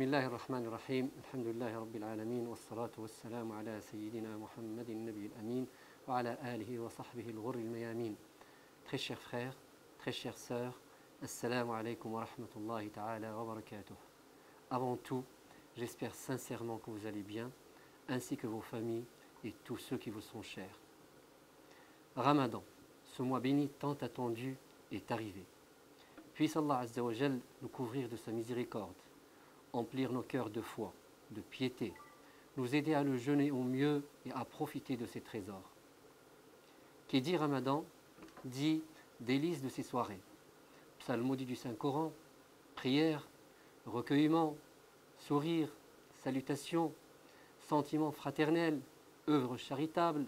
بسم الله الرحمن الرحيم الحمد لله رب العالمين والصلاة والسلام على سيدنا محمد النبي الأمين وعلى آله وصحبه الغر الميامين. Très chers frères, très chères sœurs, assalamu alaikum wa rahmatullahi ta'ala wa barakatuh. Avant tout, j'espère sincèrement que vous allez bien, ainsi que vos familles et tous ceux qui vous sont chers. Ramadan, ce mois béni tant attendu, est arrivé. Puisse Allah Azza wa Jal nous couvrir de sa miséricorde, emplir nos cœurs de foi, de piété, nous aider à le jeûner au mieux et à profiter de ses trésors. Qui dit Ramadan, dit délices de ces soirées. Psalmodie du Saint-Coran, prière, recueillement, sourire, salutations, sentiments fraternels, œuvres charitables,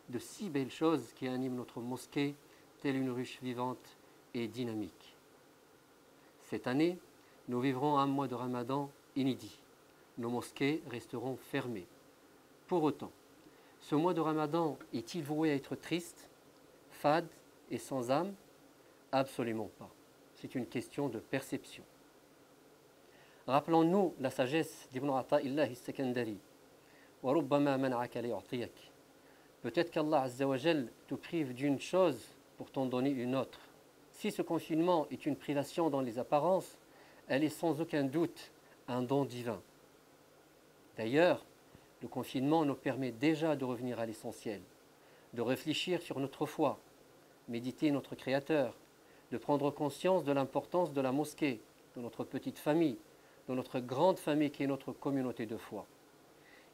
de si belles choses qui animent notre mosquée, telle une ruche vivante et dynamique. Cette année, nous vivrons un mois de Ramadan inédit. Nos mosquées resteront fermées. Pour autant, ce mois de Ramadan est-il voué à être triste, fade et sans âme? Absolument pas. C'est une question de perception. Rappelons-nous la sagesse d'Ibn Ata'illah al-Sakandari. Peut-être qu'Allah Azza wa Jal te prive d'une chose pour t'en donner une autre. Si ce confinement est une privation dans les apparences, elle est sans aucun doute un don divin. D'ailleurs, le confinement nous permet déjà de revenir à l'essentiel, de réfléchir sur notre foi, méditer notre Créateur, de prendre conscience de l'importance de la mosquée, de notre petite famille, de notre grande famille qui est notre communauté de foi.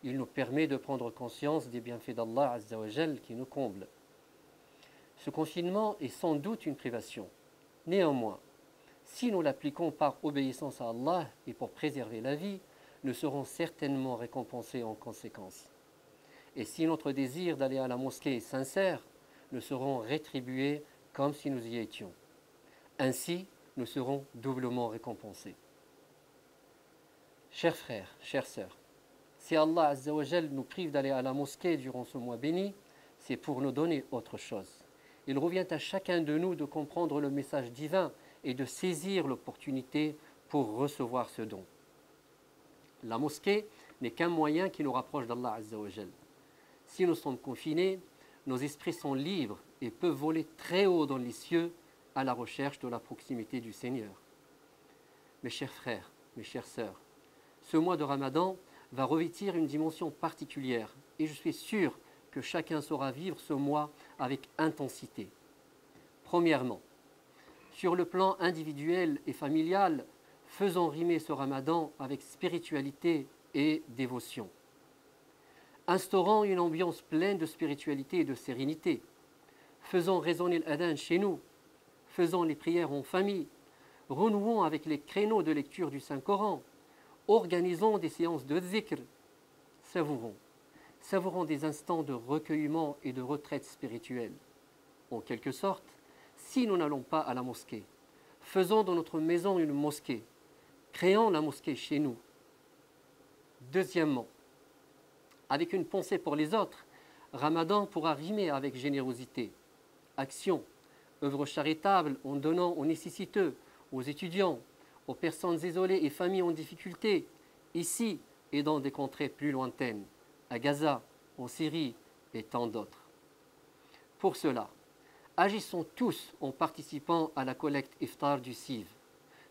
Il nous permet de prendre conscience des bienfaits d'Allah Azza wa Jal qui nous comble. Ce confinement est sans doute une privation. Néanmoins, si nous l'appliquons par obéissance à Allah et pour préserver la vie, nous serons certainement récompensés en conséquence. Et si notre désir d'aller à la mosquée est sincère, nous serons rétribués comme si nous y étions. Ainsi, nous serons doublement récompensés. Chers frères, chères sœurs, si Allah Azza wa Jal nous prive d'aller à la mosquée durant ce mois béni, c'est pour nous donner autre chose. Il revient à chacun de nous de comprendre le message divin et de saisir l'opportunité pour recevoir ce don. La mosquée n'est qu'un moyen qui nous rapproche d'Allah Azza wa Jal. Si nous sommes confinés, nos esprits sont libres et peuvent voler très haut dans les cieux à la recherche de la proximité du Seigneur. Mes chers frères, mes chères sœurs, ce mois de Ramadan va revêtir une dimension particulière et je suis sûr que chacun saura vivre ce mois avec intensité. Premièrement, sur le plan individuel et familial, faisons rimer ce Ramadan avec spiritualité et dévotion. Instaurons une ambiance pleine de spiritualité et de sérénité. Faisons résonner l'adhan chez nous. Faisons les prières en famille. Renouons avec les créneaux de lecture du Saint-Coran. Organisons des séances de zikr. Savourons des instants de recueillement et de retraite spirituelle. En quelque sorte, si nous n'allons pas à la mosquée, faisons dans notre maison une mosquée. Créons la mosquée chez nous. Deuxièmement, avec une pensée pour les autres, Ramadan pourra rimer avec générosité, action, œuvres charitables en donnant aux nécessiteux, aux étudiants, aux personnes isolées et familles en difficulté, ici et dans des contrées plus lointaines, à Gaza, en Syrie et tant d'autres. Pour cela, agissons tous en participant à la collecte Iftar du CIV.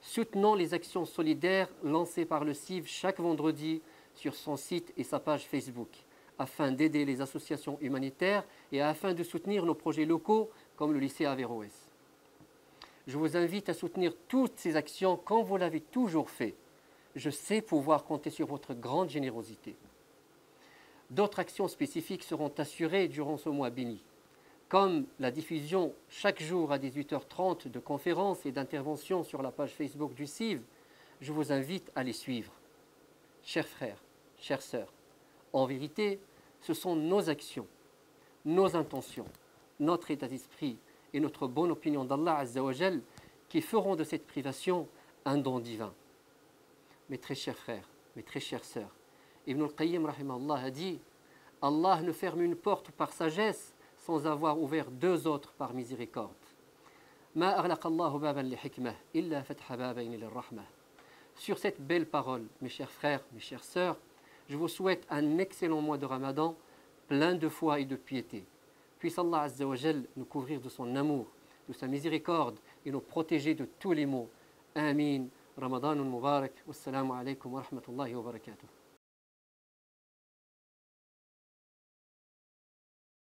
Soutenons les actions solidaires lancées par le CIV chaque vendredi sur son site et sa page Facebook, afin d'aider les associations humanitaires et afin de soutenir nos projets locaux comme le lycée Averroès. Je vous invite à soutenir toutes ces actions comme vous l'avez toujours fait. Je sais pouvoir compter sur votre grande générosité. D'autres actions spécifiques seront assurées durant ce mois béni, comme la diffusion chaque jour à 18h30 de conférences et d'interventions sur la page Facebook du CIV. Je vous invite à les suivre. Chers frères, chères sœurs, en vérité, ce sont nos actions, nos intentions, notre état d'esprit et notre bonne opinion d'Allah Azza wa Jal qui feront de cette privation un don divin. Mes très chers frères, mes très chères sœurs, Ibn al-Qayyim rahimahullah a dit « Allah ne ferme une porte par sagesse sans avoir ouvert deux autres par miséricorde. » Sur cette belle parole, mes chers frères, mes chères sœurs, je vous souhaite un excellent mois de Ramadan, plein de foi et de piété. Puisse Allah Azza wa Jal nous couvrir de son amour, de sa miséricorde et nous protéger de tous les maux. Amin. Ramadan Mubarak. Wassalamu alaikum wa rahmatullahi wa barakatuh.